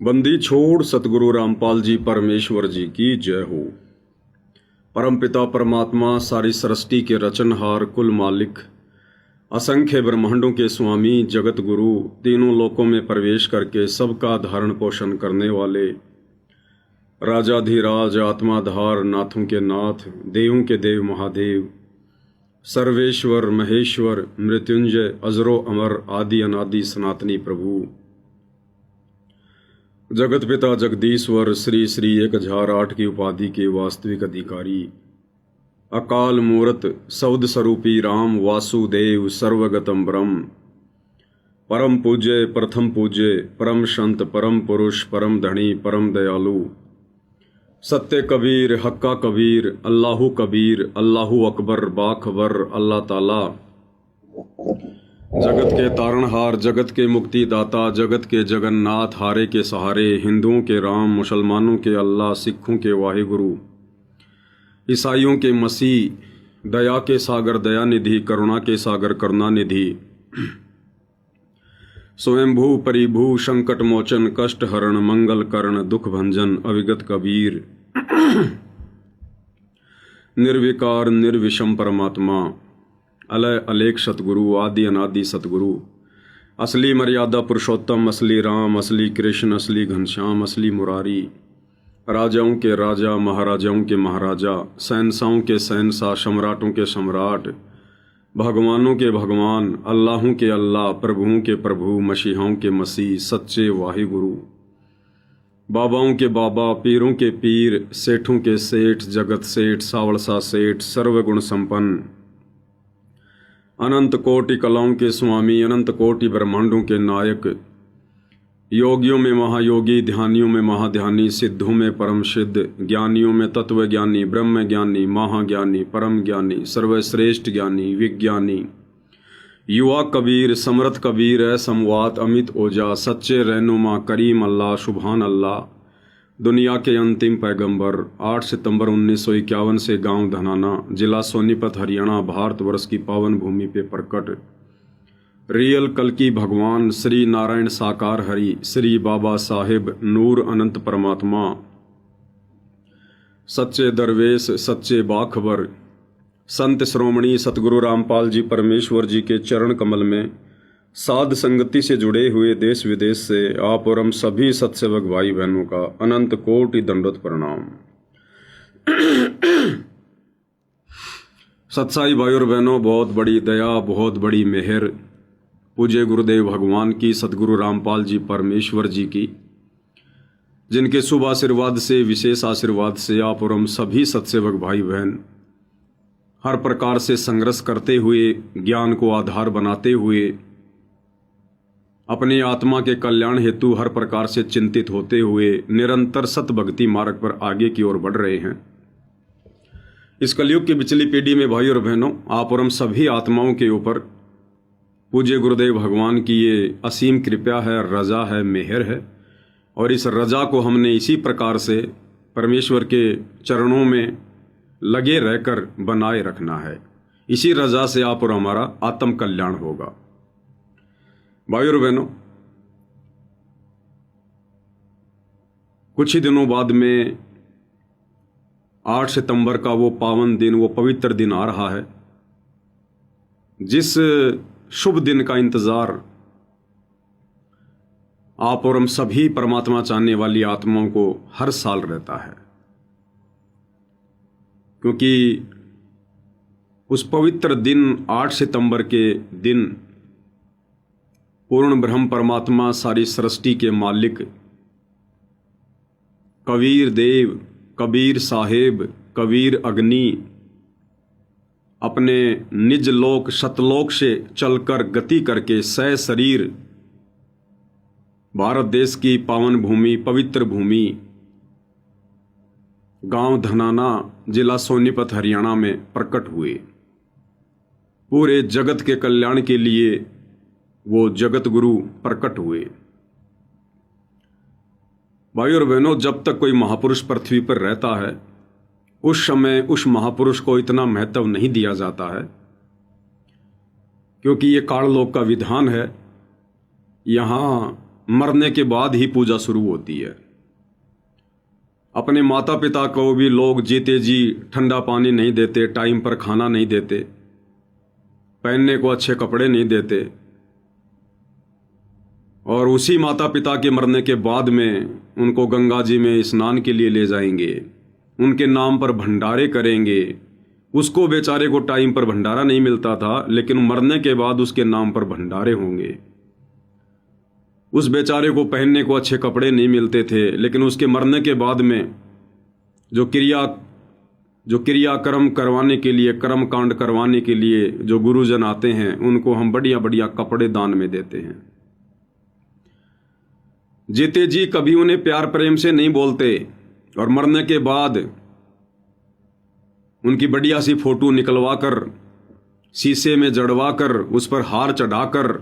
बंदी छोड़ सतगुरु रामपाल जी परमेश्वर जी की जय हो। परमपिता परमात्मा सारी सृष्टि के रचनहार कुल मालिक असंख्य ब्रह्मांडों के स्वामी जगत गुरु तीनों लोकों में प्रवेश करके सबका धारण पोषण करने वाले राजाधिराज आत्माधार नाथों के नाथ देवों के देव महादेव सर्वेश्वर महेश्वर मृत्युंजय अजरो अमर आदि अनादि सनातनी प्रभु जगत पिता जगदीश्वर श्री श्री 1008 की उपाधि के वास्तविक अधिकारी अकाल मूर्त सौद स्वरूपी राम वासुदेव सर्वगतम ब्रह्म परम पूज्य प्रथम पूज्य परम संत परम पुरुष परम धनी परम दयालु सत्य कबीर हक्का कबीर अल्लाहु कबीर अल्लाहु अकबर बाखबर अल्लाह ताला जगत के तारणहार जगत के मुक्तिदाता जगत के जगन्नाथ हारे के सहारे हिंदुओं के राम मुसलमानों के अल्लाह सिखों के वाहिगुरु ईसाइयों के मसीह दया के सागर दया निधि करुणा के सागर करुणा निधि स्वयंभू परिभू संकट मोचन कष्ट हरण मंगल करण दुख भंजन अविगत कबीर निर्विकार निर्विषम परमात्मा अलय अलेख सतगुरु आदि अनादि सतगुरु असली मर्यादा पुरुषोत्तम असली राम असली कृष्ण असली घनश्याम असली मुरारी राजाओं के राजा महाराजाओं के महाराजा शहंशाहों के शहंशाह सम्राटों के सम्राट भगवानों के भगवान अल्लाहों के अल्लाह प्रभुओं के प्रभु मसीहाओं के मसीह सच्चे वाहिगुरु बाबाओं के बाबा पीरों के पीर सेठों के सेठ जगत सेठ सावड़सा सेठ सर्वगुण संपन्न अनंत कोटि कलाओं के स्वामी अनंत कोटि ब्रह्मांडों के नायक योगियों में महायोगी ध्यानियों में महाध्यानी सिद्धों में परम सिद्ध ज्ञानियों में तत्व ज्ञानी ब्रह्म ज्ञानी महाज्ञानी परम ज्ञानी सर्वश्रेष्ठ ज्ञानी विज्ञानी युवा कबीर समर्थ कबीर है समवात अमित ओजा सच्चे रहनुमा करीम अल्लाह सुभान अल्लाह दुनिया के अंतिम पैगंबर 8 सितंबर 1951 से गांव धनाना जिला सोनीपत हरियाणा भारतवर्ष की पावन भूमि पे प्रकट रियल कल की भगवान श्री नारायण साकार हरि श्री बाबा साहिब नूर अनंत परमात्मा सच्चे दरवेश सच्चे बाखबर संत श्रोमणी सतगुरु रामपाल जी परमेश्वर जी के चरण कमल में साध संगति से जुड़े हुए देश विदेश से आप और हम सभी सत्सेवक भाई बहनों का अनंत कोटि दंडवत प्रणाम। सत्साई भाई और बहनों, बहुत बड़ी दया बहुत बड़ी मेहर पूज्य गुरुदेव भगवान की सतगुरु रामपाल जी परमेश्वर जी की, जिनके शुभ आशीर्वाद से विशेष आशीर्वाद से आप और हम सभी सत्सेवक भाई बहन हर प्रकार से संघर्ष करते हुए ज्ञान को आधार बनाते हुए अपनी आत्मा के कल्याण हेतु हर प्रकार से चिंतित होते हुए निरंतर सत भक्ति मार्ग पर आगे की ओर बढ़ रहे हैं। इस कलयुग की बिचली पीढ़ी में भाई और बहनों, आप और हम सभी आत्माओं के ऊपर पूज्य गुरुदेव भगवान की ये असीम कृपा है, रजा है, मेहर है और इस रजा को हमने इसी प्रकार से परमेश्वर के चरणों में लगे रहकर बनाए रखना है। इसी रजा से आप और हमारा आत्म कल्याण होगा। भाई और बहनों, कुछ ही दिनों बाद में 8 सितंबर का वो पावन दिन, वो पवित्र दिन आ रहा है, जिस शुभ दिन का इंतजार आप और हम सभी परमात्मा चाहने वाली आत्माओं को हर साल रहता है, क्योंकि उस पवित्र दिन 8 सितंबर के दिन पूर्ण ब्रह्म परमात्मा सारी सृष्टि के मालिक कबीर देव कबीर साहेब कबीर अग्नि अपने निज लोक सतलोक से चलकर गति करके सह शरीर भारत देश की पावन भूमि पवित्र भूमि गांव धनाना जिला सोनीपत हरियाणा में प्रकट हुए। पूरे जगत के कल्याण के लिए वो जगत गुरु प्रकट हुए। भाई और बहनों, जब तक कोई महापुरुष पृथ्वी पर रहता है उस समय उस महापुरुष को इतना महत्व नहीं दिया जाता है, क्योंकि ये काललोक का विधान है। यहाँ मरने के बाद ही पूजा शुरू होती है। अपने माता पिता को भी लोग जीते जी ठंडा पानी नहीं देते, टाइम पर खाना नहीं देते, पहनने को अच्छे कपड़े नहीं देते, और उसी माता पिता के मरने के बाद में उनको गंगा जी में स्नान के लिए ले जाएंगे, उनके नाम पर भंडारे करेंगे। उसको बेचारे को टाइम पर भंडारा नहीं मिलता था, लेकिन मरने के बाद उसके नाम पर भंडारे होंगे। उस बेचारे को पहनने को अच्छे कपड़े नहीं मिलते थे, लेकिन उसके मरने के बाद में जो क्रियाक्रम करवाने के लिए, कर्म कांड करवाने के लिए जो गुरुजन आते हैं, उनको हम बढ़िया बढ़िया कपड़े दान में देते हैं। जीते जी कभी उन्हें प्यार प्रेम से नहीं बोलते, और मरने के बाद उनकी बढ़िया सी फोटो निकलवा कर, शीशे में जड़वा कर, उस पर हार चढ़ाकर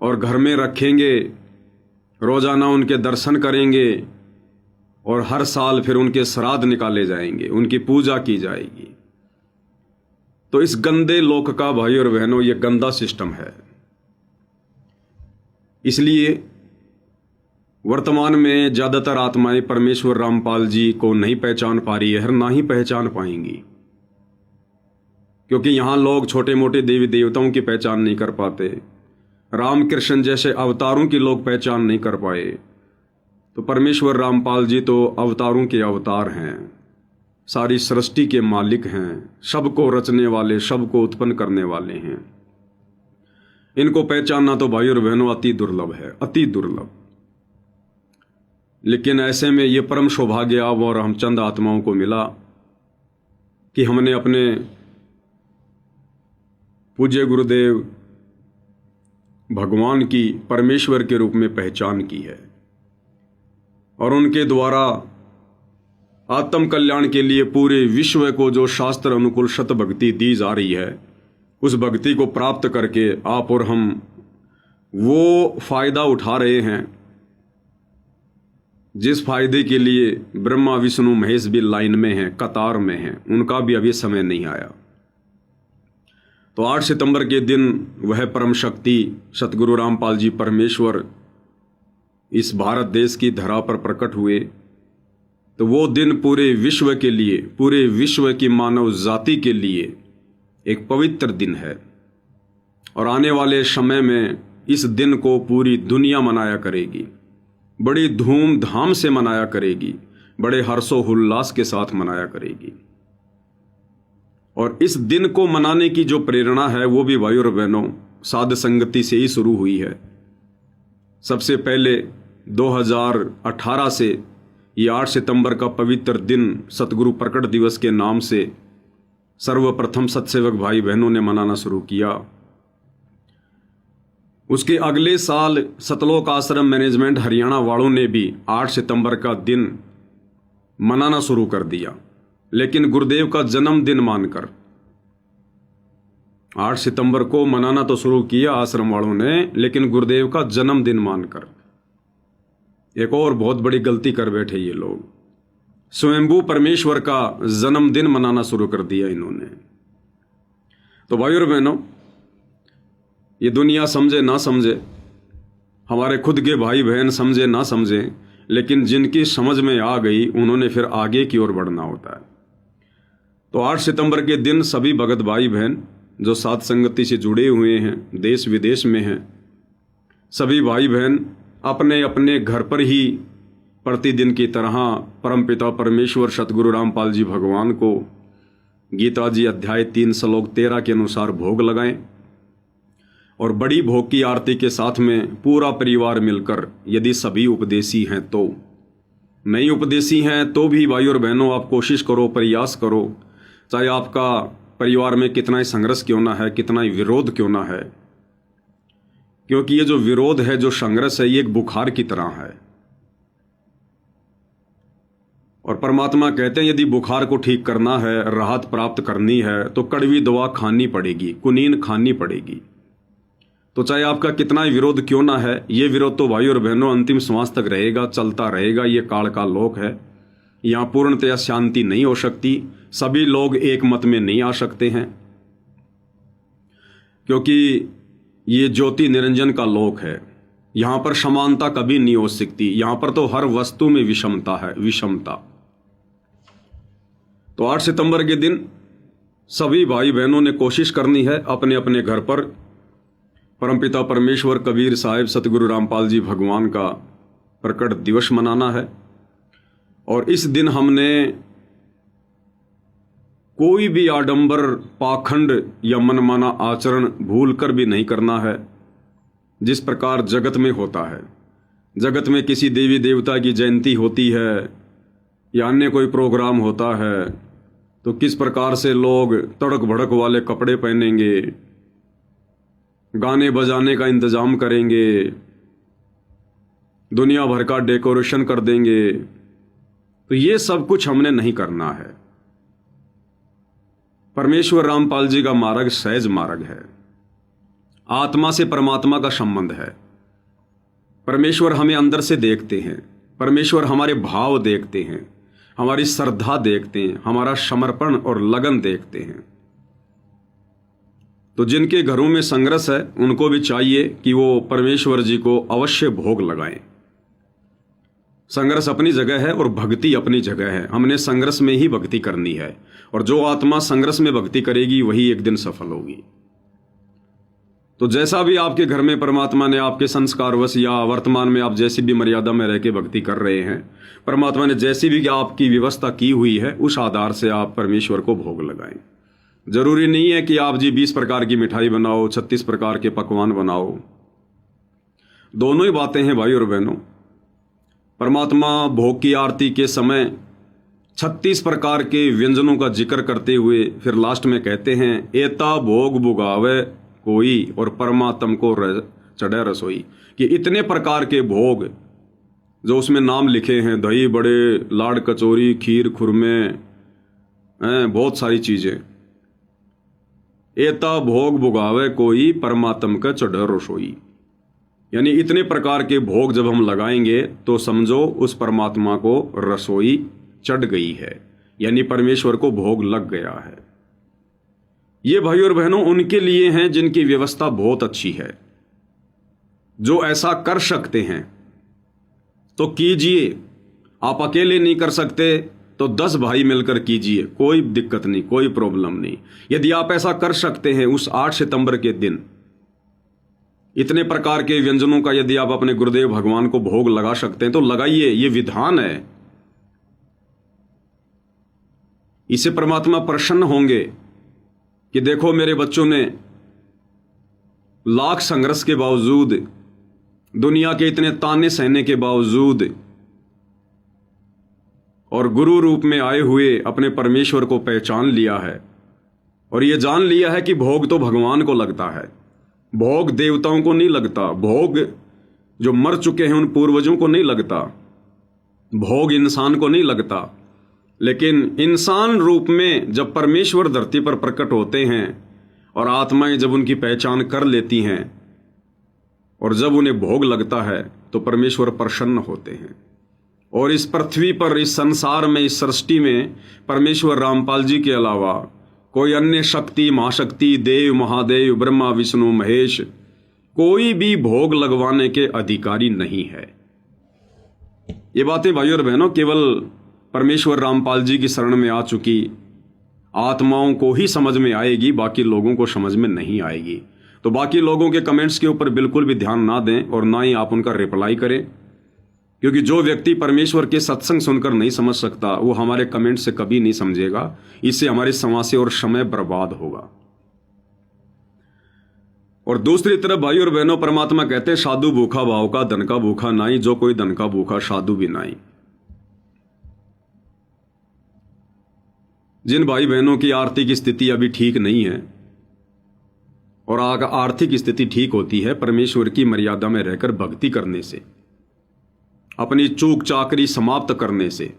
और घर में रखेंगे। रोजाना उनके दर्शन करेंगे, और हर साल फिर उनके श्राद्ध निकाले जाएंगे, उनकी पूजा की जाएगी। तो इस गंदे लोक का भाई और बहनों ये गंदा सिस्टम है। इसलिए वर्तमान में ज़्यादातर आत्माएं परमेश्वर रामपाल जी को नहीं पहचान पा रही है, ना ही पहचान पाएंगी, क्योंकि यहाँ लोग छोटे मोटे देवी देवताओं की पहचान नहीं कर पाते। रामकृष्ण जैसे अवतारों की लोग पहचान नहीं कर पाए, तो परमेश्वर रामपाल जी तो अवतारों के अवतार हैं, सारी सृष्टि के मालिक हैं, सबको रचने वाले, सबको उत्पन्न करने वाले हैं। इनको पहचानना तो भाई और बहनों अति दुर्लभ है, अति दुर्लभ। लेकिन ऐसे में ये परम सौभाग्य अब और हम चंद आत्माओं को मिला कि हमने अपने पूज्य गुरुदेव भगवान की परमेश्वर के रूप में पहचान की है, और उनके द्वारा आत्म कल्याण के लिए पूरे विश्व को जो शास्त्र अनुकूल शत भक्ति दी जा रही है, उस भक्ति को प्राप्त करके आप और हम वो फायदा उठा रहे हैं जिस फायदे के लिए ब्रह्मा विष्णु महेश भी लाइन में हैं, कतार में हैं, उनका भी अभी समय नहीं आया। तो 8 सितंबर के दिन वह परम शक्ति सतगुरु रामपाल जी परमेश्वर इस भारत देश की धरा पर प्रकट हुए। तो वो दिन पूरे विश्व के लिए, पूरे विश्व की मानव जाति के लिए एक पवित्र दिन है, और आने वाले समय में इस दिन को पूरी दुनिया मनाया करेगी, बड़ी धूमधाम से मनाया करेगी, बड़े हर्षोल्लास के साथ मनाया करेगी। और इस दिन को मनाने की जो प्रेरणा है वो भी भाई और बहनों साध संगति से ही शुरू हुई है। सबसे पहले 2018 से ये 8 सितंबर का पवित्र दिन सतगुरु प्रकट दिवस के नाम से सर्वप्रथम सत्सेवक भाई बहनों ने मनाना शुरू किया। उसके अगले साल सतलोक आश्रम मैनेजमेंट हरियाणा वालों ने भी 8 सितंबर का दिन मनाना शुरू कर दिया, लेकिन गुरुदेव का जन्मदिन मानकर 8 सितंबर को मनाना तो शुरू किया आश्रम वालों ने, लेकिन गुरुदेव का जन्मदिन मानकर। एक और बहुत बड़ी गलती कर बैठे ये लोग, स्वयंभू परमेश्वर का जन्मदिन मनाना शुरू कर दिया इन्होंने। तो भाई और बहनों, ये दुनिया समझे ना समझे, हमारे खुद के भाई बहन समझे ना समझे, लेकिन जिनकी समझ में आ गई उन्होंने फिर आगे की ओर बढ़ना होता है। तो 8 सितंबर के दिन सभी भगत भाई बहन जो साध संगति से जुड़े हुए हैं, देश विदेश में हैं, सभी भाई बहन अपने अपने घर पर ही प्रतिदिन की तरह परमपिता परमेश्वर सतगुरु रामपाल जी भगवान को गीता जी अध्याय 3 श्लोक 13 के अनुसार भोग लगाएं, और बड़ी भोग की आरती के साथ में पूरा परिवार मिलकर, यदि सभी उपदेशी हैं तो, नहीं उपदेशी हैं तो भी भाई और बहनों आप कोशिश करो, प्रयास करो, चाहे आपका परिवार में कितना ही संघर्ष क्यों ना है, कितना ही विरोध क्यों ना है, क्योंकि ये जो विरोध है, जो संघर्ष है, ये एक बुखार की तरह है। और परमात्मा कहते हैं यदि बुखार को ठीक करना है, राहत प्राप्त करनी है, तो कड़वी दवा खानी पड़ेगी, कुनीन खानी पड़ेगी। तो चाहे आपका कितना ही विरोध क्यों ना है, ये विरोध तो भाई और बहनों अंतिम श्वास तक रहेगा, चलता रहेगा। ये काल का लोक है, यहाँ पूर्णतया शांति नहीं हो सकती, सभी लोग एक मत में नहीं आ सकते हैं, क्योंकि ये ज्योति निरंजन का लोक है। यहां पर समानता कभी नहीं हो सकती, यहां पर तो हर वस्तु में विषमता है, विषमता। तो 8 सितंबर के दिन सभी भाई बहनों ने कोशिश करनी है अपने अपने घर पर परमपिता परमेश्वर कबीर साहिब सतगुरु रामपाल जी भगवान का प्रकट दिवस मनाना है। और इस दिन हमने कोई भी आडंबर, पाखंड या मनमाना आचरण भूल कर भी नहीं करना है। जिस प्रकार जगत में होता है, जगत में किसी देवी देवता की जयंती होती है या अन्य कोई प्रोग्राम होता है तो किस प्रकार से लोग तड़क भड़क वाले कपड़े पहनेंगे, गाने बजाने का इंतजाम करेंगे, दुनिया भर का डेकोरेशन कर देंगे। तो ये सब कुछ हमने नहीं करना है। परमेश्वर रामपाल जी का मार्ग सहज मार्ग है, आत्मा से परमात्मा का संबंध है। परमेश्वर हमें अंदर से देखते हैं, परमेश्वर हमारे भाव देखते हैं, हमारी श्रद्धा देखते हैं, हमारा समर्पण और लगन देखते हैं। तो जिनके घरों में संघर्ष है उनको भी चाहिए कि वो परमेश्वर जी को अवश्य भोग लगाएं। संघर्ष अपनी जगह है और भक्ति अपनी जगह है। हमने संघर्ष में ही भक्ति करनी है और जो आत्मा संघर्ष में भक्ति करेगी वही एक दिन सफल होगी। तो जैसा भी आपके घर में परमात्मा ने आपके संस्कारवश या वर्तमान में आप जैसी भी मर्यादा में रह के भक्ति कर रहे हैं, परमात्मा ने जैसी भी आपकी व्यवस्था की हुई है उस आधार से आप परमेश्वर को भोग लगाएं। जरूरी नहीं है कि आप जी 20 प्रकार की मिठाई बनाओ, 36 प्रकार के पकवान बनाओ। दोनों ही बातें हैं भाई और बहनों। परमात्मा भोग की आरती के समय 36 प्रकार के व्यंजनों का जिक्र करते हुए फिर लास्ट में कहते हैं, एता भोग बुगावे कोई और परमात्म को चढ़े रसोई। कि इतने प्रकार के भोग जो उसमें नाम लिखे हैं, दही बड़े, लाड़ कचौरी, खीर खुरमे, बहुत सारी चीजें। एता भोग बुगावे कोई परमात्म का चढ़े रसोई, यानी इतने प्रकार के भोग जब हम लगाएंगे तो समझो उस परमात्मा को रसोई चढ़ गई है, यानी परमेश्वर को भोग लग गया है। ये भाई और बहनों उनके लिए हैं जिनकी व्यवस्था बहुत अच्छी है, जो ऐसा कर सकते हैं तो कीजिए। आप अकेले नहीं कर सकते तो 10 भाई मिलकर कीजिए, कोई दिक्कत नहीं, कोई प्रॉब्लम नहीं। यदि आप ऐसा कर सकते हैं उस 8 सितंबर के दिन इतने प्रकार के व्यंजनों का यदि आप अपने गुरुदेव भगवान को भोग लगा सकते हैं तो लगाइए, ये विधान है। इससे परमात्मा प्रसन्न होंगे कि देखो मेरे बच्चों ने लाख संघर्ष के बावजूद, दुनिया के इतने ताने सहने के बावजूद और गुरु रूप में आए हुए अपने परमेश्वर को पहचान लिया है और ये जान लिया है कि भोग तो भगवान को लगता है, भोग देवताओं को नहीं लगता, भोग जो मर चुके हैं उन पूर्वजों को नहीं लगता, भोग इंसान को नहीं लगता। लेकिन इंसान रूप में जब परमेश्वर धरती पर प्रकट होते हैं और आत्माएं जब उनकी पहचान कर लेती हैं और जब उन्हें भोग लगता है तो परमेश्वर प्रसन्न होते हैं। और इस पृथ्वी पर, इस संसार में, इस सृष्टि में परमेश्वर रामपाल जी के अलावा कोई अन्य शक्ति, महाशक्ति, देव, महादेव, ब्रह्मा, विष्णु, महेश कोई भी भोग लगवाने के अधिकारी नहीं है। ये बातें भाई और बहनों केवल परमेश्वर रामपाल जी की शरण में आ चुकी आत्माओं को ही समझ में आएगी, बाकी लोगों को समझ में नहीं आएगी। तो बाकी लोगों के कमेंट्स के ऊपर बिल्कुल भी ध्यान ना दें और ना ही आप उनका रिप्लाई करें, क्योंकि जो व्यक्ति परमेश्वर के सत्संग सुनकर नहीं समझ सकता वो हमारे कमेंट से कभी नहीं समझेगा। इससे हमारे समय से और समय बर्बाद होगा। और दूसरी तरफ भाई और बहनों परमात्मा कहते हैं, साधु भूखा भाव का, धन का भूखा नाई, जो कोई धन का भूखा साधु भी नाई। जिन भाई बहनों की आर्थिक स्थिति अभी ठीक नहीं है और आर्थिक स्थिति ठीक होती है परमेश्वर की मर्यादा में रहकर भक्ति करने से, अपनी चूक चाकरी समाप्त करने से,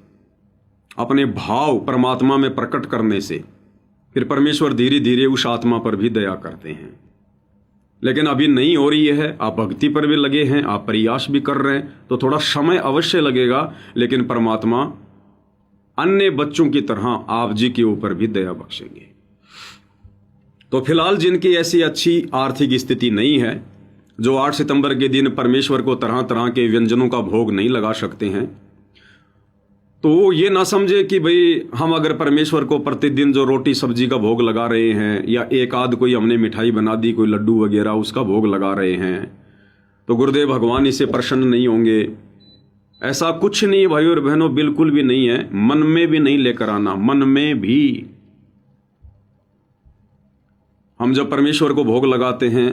अपने भाव परमात्मा में प्रकट करने से, फिर परमेश्वर धीरे धीरे उस आत्मा पर भी दया करते हैं। लेकिन अभी नहीं हो रही है, आप भक्ति पर भी लगे हैं, आप प्रयास भी कर रहे हैं, तो थोड़ा समय अवश्य लगेगा, लेकिन परमात्मा अन्य बच्चों की तरह आप जी के ऊपर भी दया बख्शेंगे। तो फिलहाल जिनकी ऐसी अच्छी आर्थिक स्थिति नहीं है, जो 8 सितंबर के दिन परमेश्वर को तरह तरह के व्यंजनों का भोग नहीं लगा सकते हैं, तो वो ये ना समझे कि भाई हम अगर परमेश्वर को प्रतिदिन जो रोटी सब्जी का भोग लगा रहे हैं, या एक आध कोई हमने मिठाई बना दी, कोई लड्डू वगैरह उसका भोग लगा रहे हैं, तो गुरुदेव भगवान इससे प्रसन्न नहीं होंगे। ऐसा कुछ नहीं है भाई और बहनों, बिल्कुल भी नहीं है। मन में भी नहीं लेकर आना, मन में भी। हम जब परमेश्वर को भोग लगाते हैं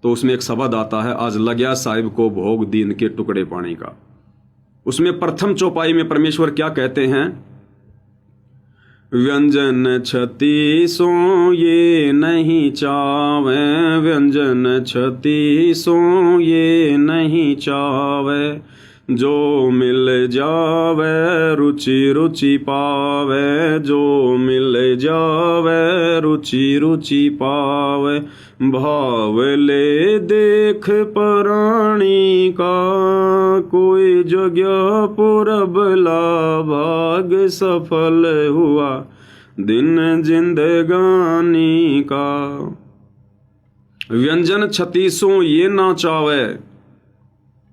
तो उसमें एक शब्द आता है, आज लग्या साहिब को भोग दीन के टुकड़े पानी का। उसमें प्रथम चौपाई में परमेश्वर क्या कहते हैं? व्यंजन 36 ये नहीं चावे, व्यंजन 36 ये नहीं चावे, जो मिल जावे रुचि रुचि पावे, जो मिल जावे रुचि रुचि पावे, भाव ले देख प्राणी का, कोई जगह पुरबला भाग सफल हुआ दिन जिंदगानी का। व्यंजन 36 ये ना चावे।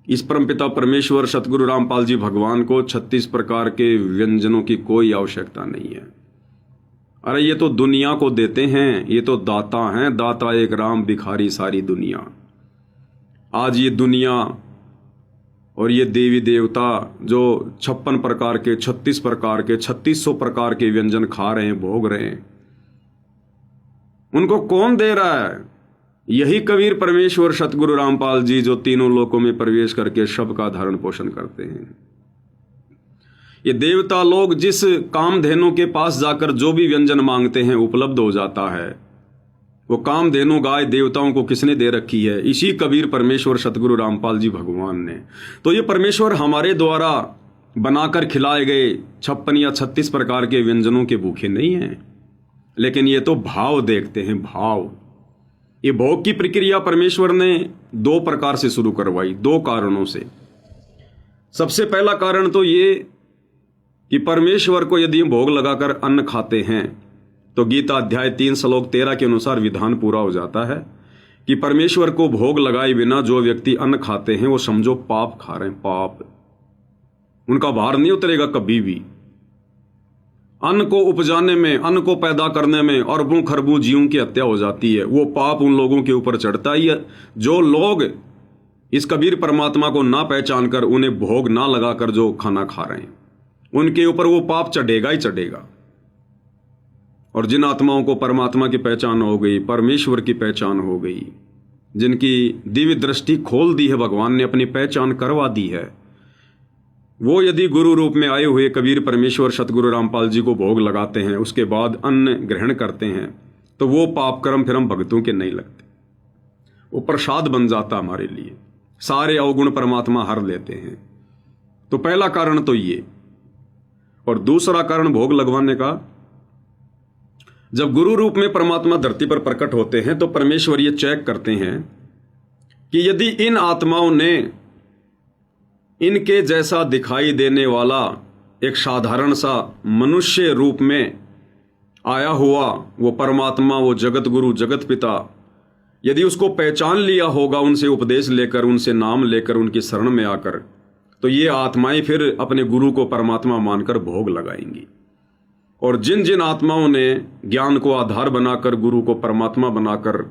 इस परमपिता परमेश्वर सतगुरु रामपाल जी भगवान को 36 प्रकार के व्यंजनों की कोई आवश्यकता नहीं है। अरे ये तो दुनिया को देते हैं, ये तो दाता हैं, दाता एक राम भिखारी सारी दुनिया। आज ये दुनिया और ये देवी देवता जो 56 प्रकार के, 36 प्रकार के, 3600 प्रकार के व्यंजन खा रहे हैं, भोग रहे हैं, उनको कौन दे रहा है? यही कबीर परमेश्वर सतगुरु रामपाल जी, जो तीनों लोकों में प्रवेश करके सबका धारण पोषण करते हैं। ये देवता लोग जिस कामधेनु के पास जाकर जो भी व्यंजन मांगते हैं उपलब्ध हो जाता है। वो कामधेनु गाय देवताओं को किसने दे रखी है? इसी कबीर परमेश्वर सतगुरु रामपाल जी भगवान ने। तो ये परमेश्वर हमारे द्वारा बनाकर खिलाए गए 56 या 36 प्रकार के व्यंजनों के भूखे नहीं हैं, लेकिन ये तो भाव देखते हैं, भाव। ये भोग की प्रक्रिया परमेश्वर ने 2 प्रकार से शुरू करवाई, 2 कारणों से। सबसे पहला कारण तो ये कि परमेश्वर को यदि भोग लगाकर अन्न खाते हैं तो गीता अध्याय 3 श्लोक 13 के अनुसार विधान पूरा हो जाता है कि परमेश्वर को भोग लगाए बिना जो व्यक्ति अन्न खाते हैं वो समझो पाप खा रहे हैं, पाप। उनका भार नहीं उतरेगा कभी भी। अन्न को उपजाने में, अन्न को पैदा करने में अरबों खरबों जीवों की हत्या हो जाती है। वो पाप उन लोगों के ऊपर चढ़ता ही है जो लोग इस कबीर परमात्मा को ना पहचान कर, उन्हें भोग ना लगाकर जो खाना खा रहे हैं, उनके ऊपर वो पाप चढ़ेगा ही चढ़ेगा। और जिन आत्माओं को परमात्मा की पहचान हो गई, परमेश्वर की पहचान हो गई, जिनकी दिव्य दृष्टि खोल दी है, भगवान ने अपनी पहचान करवा दी है, वो यदि गुरु रूप में आए हुए कबीर परमेश्वर सतगुरु रामपाल जी को भोग लगाते हैं, उसके बाद अन्न ग्रहण करते हैं, तो वो पाप कर्म फिर हम भक्तों के नहीं लगते। वो प्रसाद बन जाता हमारे लिए, सारे अवगुण परमात्मा हर लेते हैं। तो पहला कारण तो ये। और दूसरा कारण भोग लगवाने का, जब गुरु रूप में परमात्मा धरती पर प्रकट होते हैं तो परमेश्वर ये चेक करते हैं कि यदि इन आत्माओं ने इनके जैसा दिखाई देने वाला एक साधारण सा मनुष्य रूप में आया हुआ वो परमात्मा, वो जगत गुरु, जगत पिता, यदि उसको पहचान लिया होगा, उनसे उपदेश लेकर, उनसे नाम लेकर, उनकी शरण में आकर, तो ये आत्माएं फिर अपने गुरु को परमात्मा मानकर भोग लगाएंगी। और जिन जिन आत्माओं ने ज्ञान को आधार बनाकर, गुरु को परमात्मा बनाकर,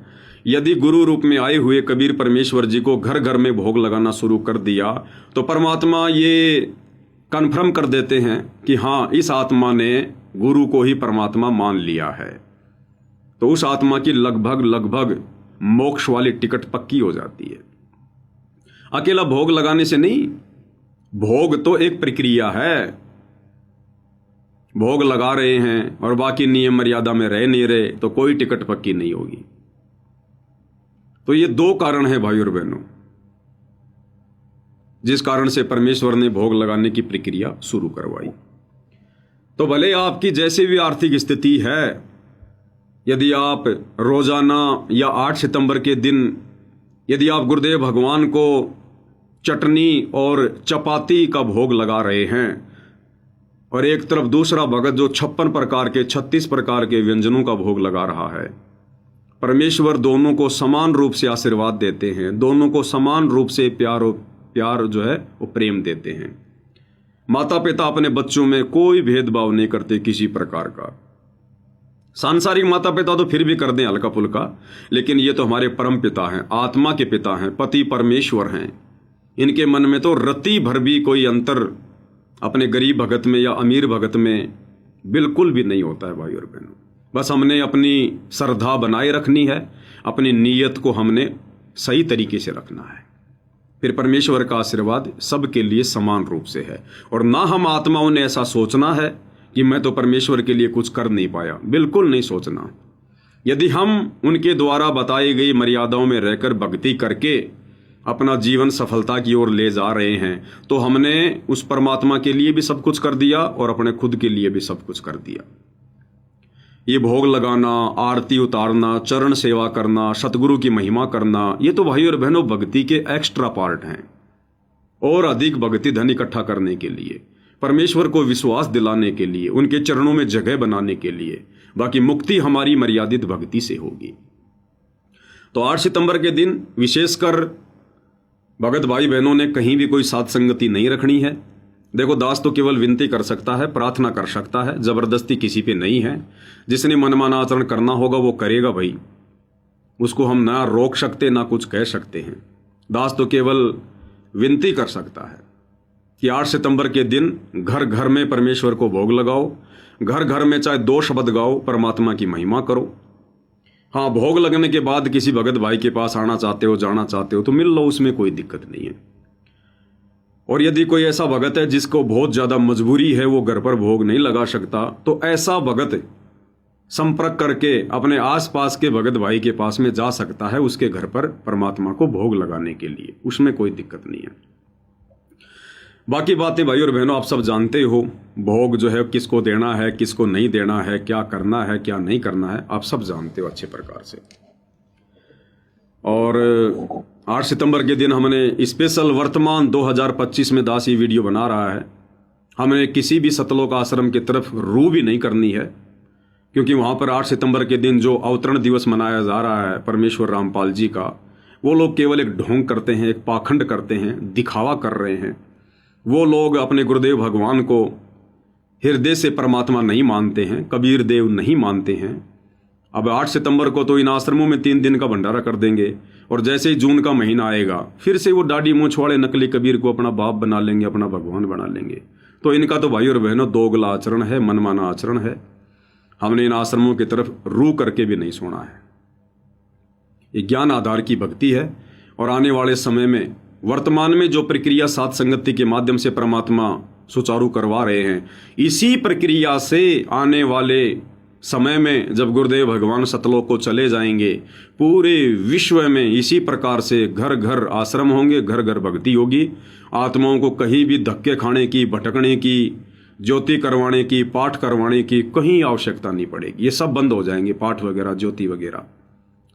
यदि गुरु रूप में आए हुए कबीर परमेश्वर जी को घर घर में भोग लगाना शुरू कर दिया, तो परमात्मा ये कन्फर्म कर देते हैं कि हाँ, इस आत्मा ने गुरु को ही परमात्मा मान लिया है। तो उस आत्मा की लगभग मोक्ष वाली टिकट पक्की हो जाती है। अकेला भोग लगाने से नहीं, भोग तो एक प्रक्रिया है। भोग लगा रहे हैं और बाकी नियम मर्यादा में रह नहीं रहे तो कोई टिकट पक्की नहीं होगी। तो ये 2 कारण है भाई और बहनों, जिस कारण से परमेश्वर ने भोग लगाने की प्रक्रिया शुरू करवाई। तो भले आपकी जैसी भी आर्थिक स्थिति है, यदि आप रोजाना या 8 सितंबर के दिन यदि आप गुरुदेव भगवान को चटनी और चपाती का भोग लगा रहे हैं और एक तरफ दूसरा भगत जो 56 प्रकार के, 36 प्रकार के व्यंजनों का भोग लगा रहा है, परमेश्वर दोनों को समान रूप से आशीर्वाद देते हैं, दोनों को समान रूप से प्यार जो है वो प्रेम देते हैं। माता पिता अपने बच्चों में कोई भेदभाव नहीं करते किसी प्रकार का। सांसारिक माता पिता तो फिर भी कर दें हल्का फुल्का, लेकिन ये तो हमारे परम पिता हैं, आत्मा के पिता हैं, पति परमेश्वर हैं। इनके मन में तो रत्ती भर भी कोई अंतर अपने गरीब भगत में या अमीर भगत में बिल्कुल भी नहीं होता है भाई और बहनों। बस हमने अपनी श्रद्धा बनाए रखनी है, अपनी नीयत को हमने सही तरीके से रखना है, फिर परमेश्वर का आशीर्वाद सबके लिए समान रूप से है। और ना हम आत्माओं ने ऐसा सोचना है कि मैं तो परमेश्वर के लिए कुछ कर नहीं पाया, बिल्कुल नहीं सोचना। यदि हम उनके द्वारा बताई गई मर्यादाओं में रहकर भक्ति करके अपना जीवन सफलता की ओर ले जा रहे हैं, तो हमने उस परमात्मा के लिए भी सब कुछ कर दिया और अपने खुद के लिए भी सब कुछ कर दिया। ये भोग लगाना, आरती उतारना, चरण सेवा करना, सतगुरु की महिमा करना, ये तो भाई और बहनों भक्ति के एक्स्ट्रा पार्ट हैं। और अधिक भक्ति धन इकट्ठा करने के लिए, परमेश्वर को विश्वास दिलाने के लिए, उनके चरणों में जगह बनाने के लिए। बाकी मुक्ति हमारी मर्यादित भक्ति से होगी। तो 8 सितंबर के दिन विशेषकर भगत भाई बहनों ने कहीं भी कोई साथ संगति नहीं रखनी है। देखो, दास तो केवल विनती कर सकता है, प्रार्थना कर सकता है, जबरदस्ती किसी पे नहीं है। जिसने मनमाना आचरण करना होगा वो करेगा भाई, उसको हम ना रोक सकते ना कुछ कह सकते हैं। दास तो केवल विनती कर सकता है कि 8 सितंबर के दिन घर घर में परमेश्वर को भोग लगाओ, घर घर में चाहे 2 शब्द गाओ, परमात्मा की महिमा करो। हाँ, भोग लगने के बाद किसी भगत भाई के पास आना चाहते हो, जाना चाहते हो तो मिल लो, उसमें कोई दिक्कत नहीं है। और यदि कोई ऐसा भगत है जिसको बहुत ज्यादा मजबूरी है, वो घर पर भोग नहीं लगा सकता, तो ऐसा भगत संपर्क करके अपने आसपास के भगत भाई के पास में जा सकता है उसके घर पर परमात्मा को भोग लगाने के लिए, उसमें कोई दिक्कत नहीं है। बाकी बातें भाई और बहनों आप सब जानते हो, भोग जो है किसको देना है, किसको नहीं देना है, क्या करना है, क्या नहीं करना है, आप सब जानते हो अच्छे प्रकार से। और 8 सितंबर के दिन हमने स्पेशल वर्तमान 2025 में दास ये वीडियो बना रहा है। हमने किसी भी सतलोक आश्रम की तरफ रू भी नहीं करनी है, क्योंकि वहाँ पर 8 सितंबर के दिन जो अवतरण दिवस मनाया जा रहा है परमेश्वर रामपाल जी का, वो लोग केवल एक ढोंग करते हैं, एक पाखंड करते हैं, दिखावा कर रहे हैं। वो लोग अपने गुरुदेव भगवान को हृदय से परमात्मा नहीं मानते हैं, कबीर देव नहीं मानते हैं। अब 8 सितंबर को तो इन आश्रमों में 3 दिन का भंडारा कर देंगे, और जैसे ही जून का महीना आएगा फिर से वो दाढ़ी मूंछ वाले नकली कबीर को अपना बाप बना लेंगे, अपना भगवान बना लेंगे। तो इनका तो भाई और बहनों दोगला आचरण है, मनमाना आचरण है। हमने इन आश्रमों की तरफ रू करके भी नहीं सुना है। ये ज्ञान आधार की भक्ति है, और आने वाले समय में वर्तमान में जो प्रक्रिया सात संगति के माध्यम से परमात्मा सुचारू करवा रहे हैं, इसी प्रक्रिया से आने वाले समय में जब गुरुदेव भगवान सतलोक को चले जाएंगे, पूरे विश्व में इसी प्रकार से घर घर आश्रम होंगे, घर घर भक्ति होगी। आत्माओं को कहीं भी धक्के खाने की, भटकने की, ज्योति करवाने की, पाठ करवाने की कहीं आवश्यकता नहीं पड़ेगी। ये सब बंद हो जाएंगे, पाठ वगैरह, ज्योति वगैरह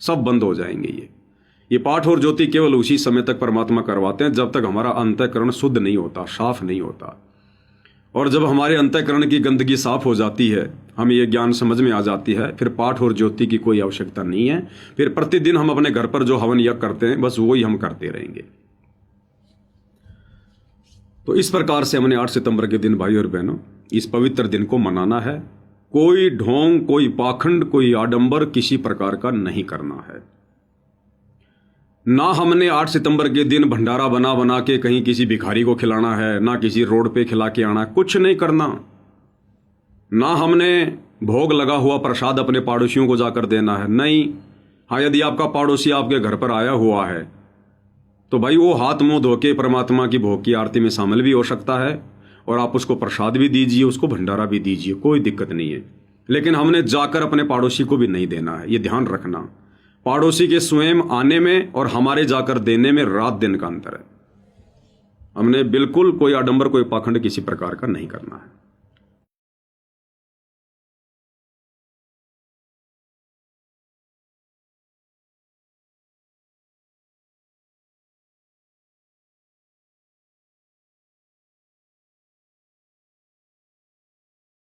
सब बंद हो जाएंगे। ये पाठ और ज्योति केवल उसी समय तक परमात्मा करवाते हैं जब तक हमारा अंतःकरण शुद्ध नहीं होता, साफ नहीं होता। और जब हमारे अंतःकरण की गंदगी साफ हो जाती है, हमें ये ज्ञान समझ में आ जाती है, फिर पाठ और ज्योति की कोई आवश्यकता नहीं है। फिर प्रतिदिन हम अपने घर पर जो हवन यज्ञ करते हैं, बस वही हम करते रहेंगे। तो इस प्रकार से हमने 8 सितंबर के दिन भाई और बहनों इस पवित्र दिन को मनाना है। कोई ढोंग, कोई पाखंड, कोई आडंबर किसी प्रकार का नहीं करना है। ना हमने 8 सितंबर के दिन भंडारा बना बना के कहीं किसी भिखारी को खिलाना है, ना किसी रोड पे खिला के आना, कुछ नहीं करना। ना हमने भोग लगा हुआ प्रसाद अपने पड़ोसियों को जाकर देना है, नहीं। हाँ, यदि आपका पड़ोसी आपके घर पर आया हुआ है तो भाई वो हाथ मुंह धो के परमात्मा की भोग की आरती में शामिल भी हो सकता है, और आप उसको प्रसाद भी दीजिए, उसको भंडारा भी दीजिए, कोई दिक्कत नहीं है। लेकिन हमने जाकर अपने पड़ोसी को भी नहीं देना है, ये ध्यान रखना। पड़ोसी के स्वयं आने में और हमारे जाकर देने में रात दिन का अंतर है। हमने बिल्कुल कोई आडंबर, कोई पाखंड किसी प्रकार का नहीं करना है।